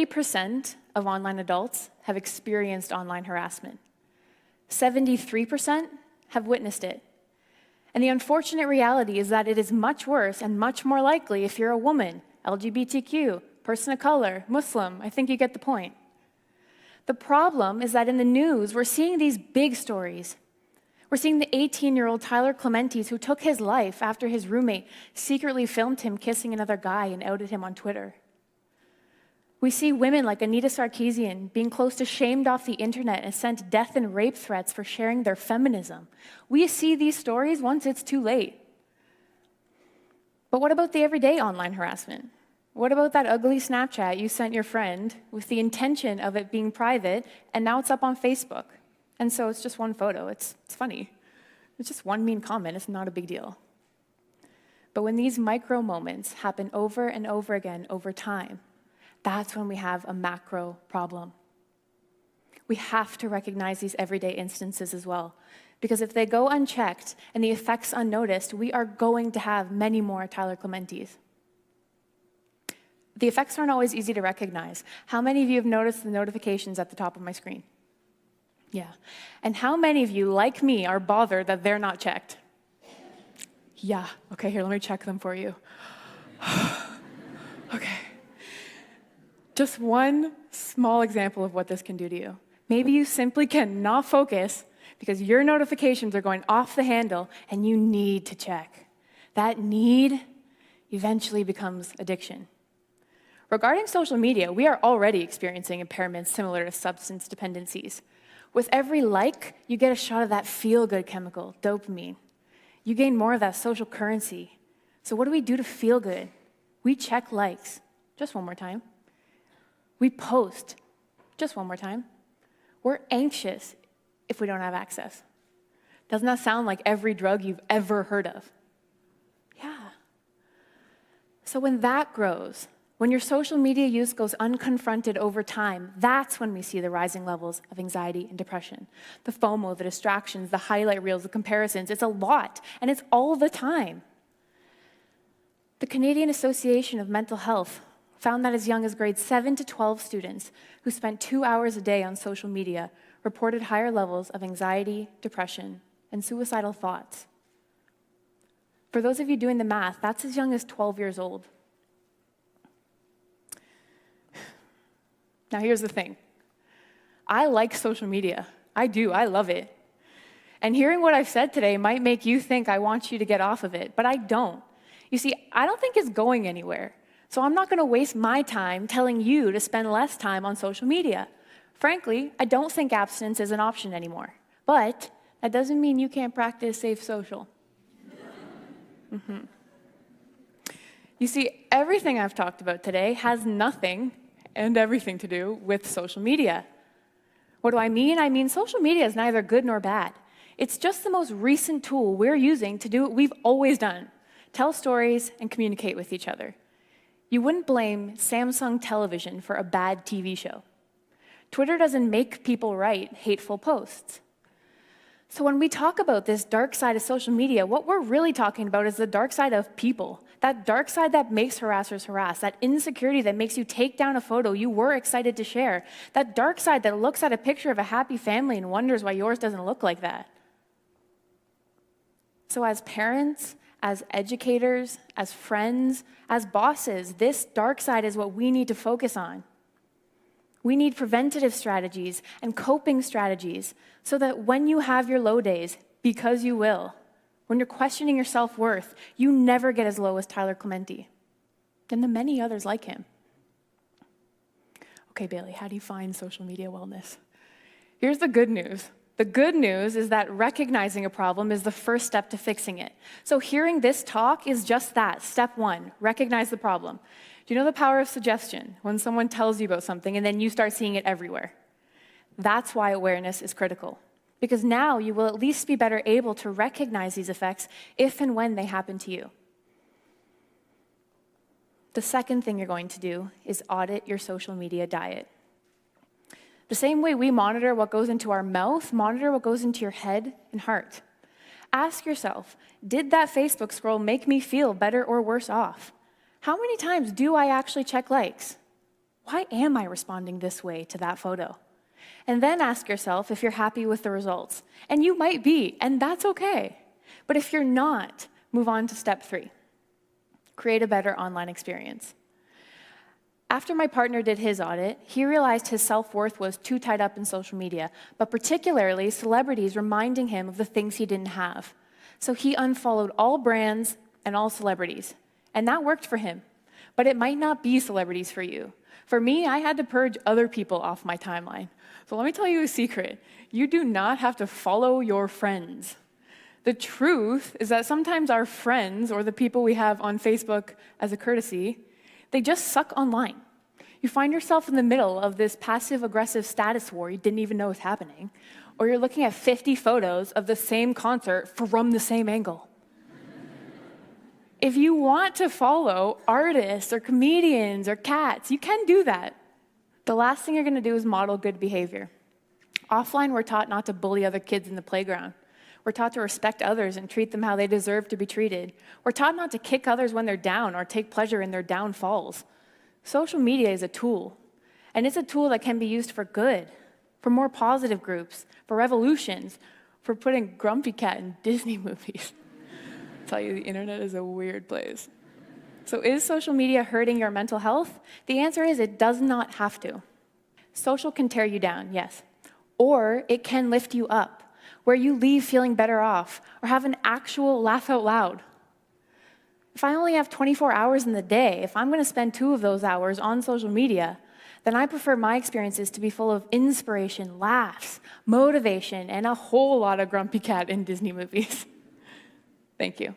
40% of online adults have experienced online harassment. 73% have witnessed it. And the unfortunate reality is that it is much worse and much more likely if you're a woman, LGBTQ, person of color, Muslim. I think you get the point. The problem is that in the news, we're seeing these big stories. We're seeing the 18-year-old Tyler Clementes who took his life after his roommate secretly filmed him kissing another guy and outed him on Twitter. We see women like Anita Sarkeesian being close to shamed off the internet and sent death and rape threats for sharing their feminism. We see these stories once it's too late. But what about the everyday online harassment? What about that ugly Snapchat you sent your friend with the intention of it being private, and now it's up on Facebook? And so it's just one photo. It's funny. It's just one mean comment. It's not a big deal. But when these micro moments happen over and over again over time, that's when we have a macro problem. We have to recognize these everyday instances as well, because if they go unchecked and the effects unnoticed, we are going to have many more Tyler Clementes. The effects aren't always easy to recognize. How many of you have noticed the notifications at the top of my screen? Yeah. And how many of you, like me, are bothered that they're not checked? Yeah. Okay, here, let me check them for you. Okay. Just one small example of what this can do to you. Maybe you simply cannot focus because your notifications are going off the handle and you need to check. That need eventually becomes addiction. Regarding social media, we are already experiencing impairments similar to substance dependencies. With every like, you get a shot of that feel-good chemical, dopamine. You gain more of that social currency. So what do we do to feel good? We check likes. Just one more time. We post. Just one more time. We're anxious if we don't have access. Doesn't that sound like every drug you've ever heard of? Yeah. So when that grows, when your social media use goes unconfronted over time, that's when we see the rising levels of anxiety and depression. The FOMO, the distractions, the highlight reels, the comparisons, it's a lot, and it's all the time. The Canadian Association of Mental Health found that as young as grades 7 to 12 students who spent 2 hours a day on social media reported higher levels of anxiety, depression, and suicidal thoughts. For those of you doing the math, that's as young as 12 years old. Now here's the thing. I like social media. I do, I love it. And hearing what I've said today might make you think I want you to get off of it, but I don't. You see, I don't think it's going anywhere. So I'm not going to waste my time telling you to spend less time on social media. Frankly, I don't think abstinence is an option anymore. But that doesn't mean you can't practice safe social. You see, everything I've talked about today has nothing and everything to do with social media. What do I mean? I mean social media is neither good nor bad. It's just the most recent tool we're using to do what we've always done: tell stories and communicate with each other. You wouldn't blame Samsung Television for a bad TV show. Twitter doesn't make people write hateful posts. So when we talk about this dark side of social media, what we're really talking about is the dark side of people. That dark side that makes harassers harass, that insecurity that makes you take down a photo you were excited to share, that dark side that looks at a picture of a happy family and wonders why yours doesn't look like that. So as parents, as educators, as friends, as bosses, this dark side is what we need to focus on. We need preventative strategies and coping strategies so that when you have your low days, because you will, when you're questioning your self-worth, you never get as low as Tyler Clementi and the many others like him. Okay, Bailey, how do you find social media wellness? Here's the good news. The good news is that recognizing a problem is the first step to fixing it. So hearing this talk is just that. Step one, recognize the problem. Do you know the power of suggestion? When someone tells you about something and then you start seeing it everywhere. That's why awareness is critical. Because now you will at least be better able to recognize these effects if and when they happen to you. The second thing you're going to do is audit your social media diet. The same way we monitor what goes into our mouth, monitor what goes into your head and heart. Ask yourself, did that Facebook scroll make me feel better or worse off? How many times do I actually check likes? Why am I responding this way to that photo? And then ask yourself if you're happy with the results. And you might be, and that's okay. But if you're not, move on to step 3. Create a better online experience. After my partner did his audit, he realized his self-worth was too tied up in social media, but particularly celebrities reminding him of the things he didn't have. So he unfollowed all brands and all celebrities. And that worked for him. But it might not be celebrities for you. For me, I had to purge other people off my timeline. So let me tell you a secret. You do not have to follow your friends. The truth is that sometimes our friends, or the people we have on Facebook as a courtesy, they just suck online. You find yourself in the middle of this passive-aggressive status war you didn't even know was happening, or you're looking at 50 photos of the same concert from the same angle. If you want to follow artists or comedians or cats, you can do that. The last thing you're going to do is model good behavior. Offline, we're taught not to bully other kids in the playground. We're taught to respect others and treat them how they deserve to be treated. We're taught not to kick others when they're down or take pleasure in their downfalls. Social media is a tool, and it's a tool that can be used for good, for more positive groups, for revolutions, for putting Grumpy Cat in Disney movies. I tell you, the internet is a weird place. So is social media hurting your mental health? The answer is it does not have to. Social can tear you down, yes, or it can lift you up, where you leave feeling better off, or have an actual laugh out loud. If I only have 24 hours in the day, if I'm going to spend 2 of those hours on social media, then I prefer my experiences to be full of inspiration, laughs, motivation, and a whole lot of Grumpy Cat in Disney movies. Thank you.